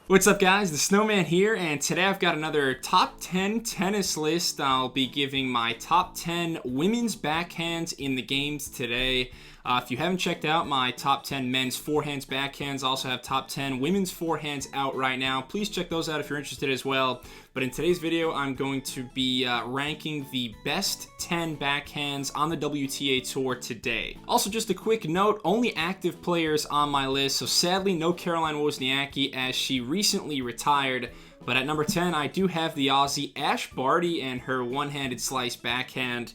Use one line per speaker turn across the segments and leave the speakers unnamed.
What's up, guys? The Snowman here, and today I've got another top 10 tennis list. I'll be giving my top 10 women's backhands in the games today. If you haven't checked out my top 10 men's forehands, backhands, I also have top 10 women's forehands out right now. Please check those out if you're interested as well. But in today's video, I'm going to be ranking the best 10 backhands on the WTA Tour today. Also, just a quick note, only active players on my list, so sadly no Caroline Wozniacki as she recently retired. But at number 10, I do have the Aussie Ash Barty and her one-handed slice backhand.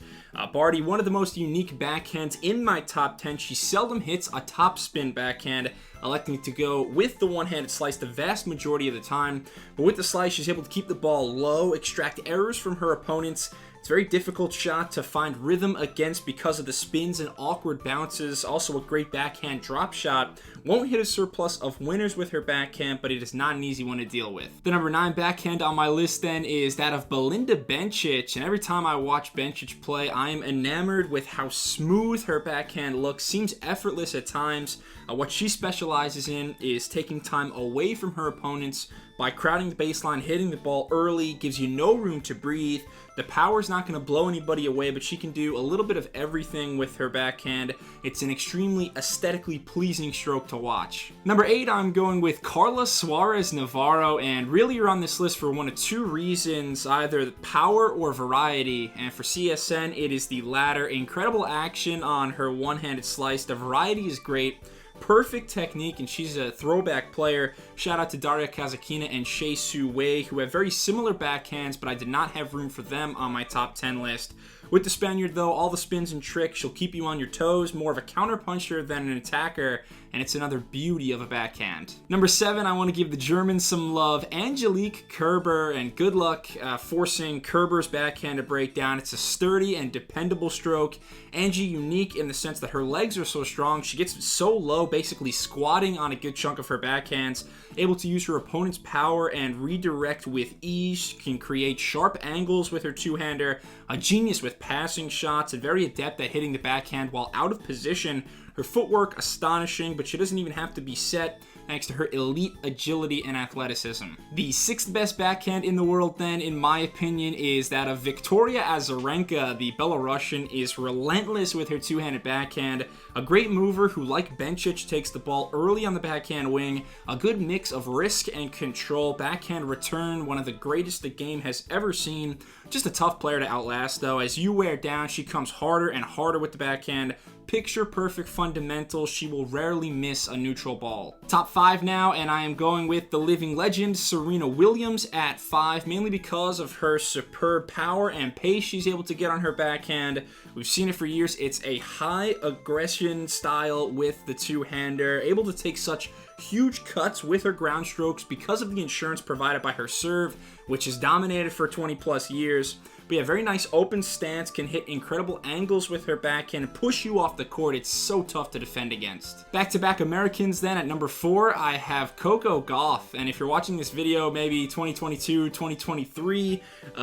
Barty, one of the most unique backhands in my top 10. She seldom hits a topspin backhand, electing to go with the one-handed slice the vast majority of the time. But with the slice, she's able to keep the ball low, extract errors from her opponents. It's a very difficult shot to find rhythm against because of the spins and awkward bounces. Also a great backhand drop shot. Won't hit a surplus of winners with her backhand, but it is not an easy one to deal with. The number 9 backhand on my list then is that of Belinda Bencic. And every time I watch Bencic play, I am enamored with how smooth her backhand looks. Seems effortless at times. What she specializes in is taking time away from her opponents by crowding the baseline, hitting the ball early, gives you no room to breathe. The power's not going to blow anybody away, but she can do a little bit of everything with her backhand. It's an extremely aesthetically pleasing stroke to watch. Number 8, I'm going with Carla Suarez Navarro, and really you're on this list for one of two reasons, either power or variety, and for CSN it is the latter. Incredible action on her one-handed slice. The variety is great. Perfect technique, and she's a throwback player. Shout out to Daria Kazatkina and Shea Su Wei, who have very similar backhands, but I did not have room for them on my top 10 list. With the Spaniard, though, all the spins and tricks, she'll keep you on your toes, more of a counter-puncher than an attacker, and it's another beauty of a backhand. Number 7, I want to give the Germans some love. Angelique Kerber, and good luck forcing Kerber's backhand to break down. It's a sturdy and dependable stroke. Angie unique in the sense that her legs are so strong. She gets so low, basically squatting on a good chunk of her backhands, able to use her opponent's power and redirect with ease. She can create sharp angles with her two-hander. A genius with passing shots and very adept at hitting the backhand while out of position. Her footwork astonishing, but she doesn't even have to be set thanks to her elite agility and athleticism. The 6th best backhand in the world then, in my opinion, is that of Victoria Azarenka. The Belarusian is relentless with her two-handed backhand. A great mover who, like Bencic, takes the ball early on the backhand wing. A good mix of risk and control. Backhand return, one of the greatest the game has ever seen. Just a tough player to outlast, though. As you wear down, she comes harder and harder with the backhand. Picture perfect fundamentals. She will rarely miss a neutral ball. Top 5 now, and I am going with the living legend Serena Williams at 5, mainly because of her superb power and pace she's able to get on her backhand. We've seen it for years. It's a high aggression style with the two-hander, able to take such huge cuts with her ground strokes because of the insurance provided by her serve, which is dominated for 20 plus years. But yeah, very nice open stance, can hit incredible angles with her backhand and push you off the court. It's so tough to defend against. Back-to-back Americans then. At number 4, I have Coco Gauff. And if you're watching this video, maybe 2022, 2023,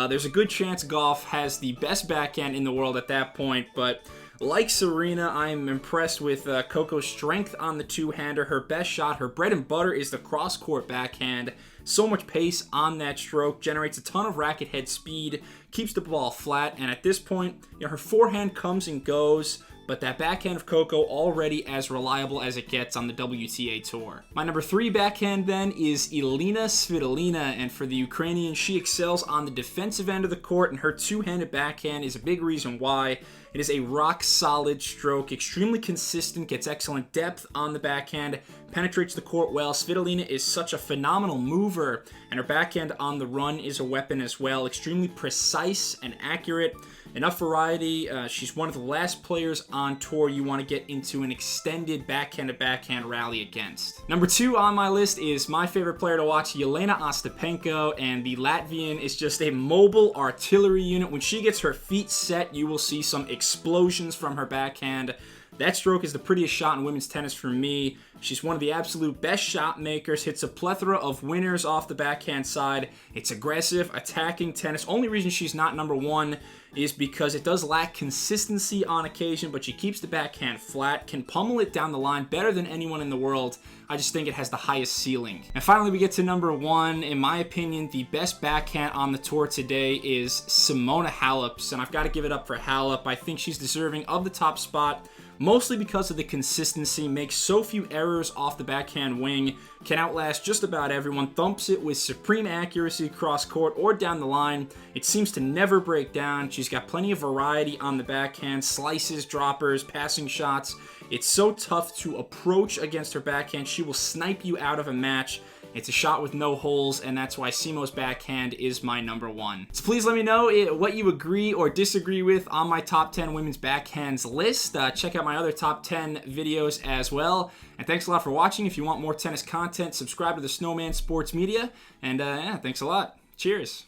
there's a good chance Gauff has the best backhand in the world at that point, but like Serena, I am impressed with Coco's strength on the two-hander. Her best shot, her bread and butter, is the cross-court backhand. So much pace on that stroke, generates a ton of racket head speed, keeps the ball flat, and at this point, her forehand comes and goes, but that backhand of Coco already as reliable as it gets on the WTA Tour. My number 3 backhand then is Elina Svitolina, and for the Ukrainian, she excels on the defensive end of the court, and her two-handed backhand is a big reason why. It is a rock-solid stroke, extremely consistent, gets excellent depth on the backhand, penetrates the court well. Svitolina is such a phenomenal mover, and her backhand on the run is a weapon as well. Extremely precise and accurate. Enough variety. She's one of the last players on tour you want to get into an extended backhand-to-backhand rally against. Number 2 on my list is my favorite player to watch, Elena Hasta, and the Latvian is just a mobile artillery unit. When she gets her feet set, you will see some explosions from her backhand. That stroke is the prettiest shot in women's tennis for me. She's one of the absolute best shot makers, hits a plethora of winners off the backhand side. It's aggressive, attacking tennis. Only reason she's not number one is because it does lack consistency on occasion, but she keeps the backhand flat, can pummel it down the line better than anyone in the world. I just think it has the highest ceiling. And finally, we get to number one. In my opinion, the best backhand on the tour today is Simona Halep's, and I've got to give it up for Halep. I think she's deserving of the top spot, mostly because of the consistency, makes so few errors off the backhand wing, can outlast just about everyone, thumps it with supreme accuracy cross court or down the line. It seems to never break down. She's got plenty of variety on the backhand, slices, droppers, passing shots. It's so tough to approach against her backhand. She will snipe you out of a match. It's a shot with no holes, and that's why Simo's backhand is my number one. So please let me know what you agree or disagree with on my top 10 women's backhands list. Check out my other top 10 videos as well. And thanks a lot for watching. If you want more tennis content, subscribe to the Snowman Sports Media. And yeah, thanks a lot. Cheers.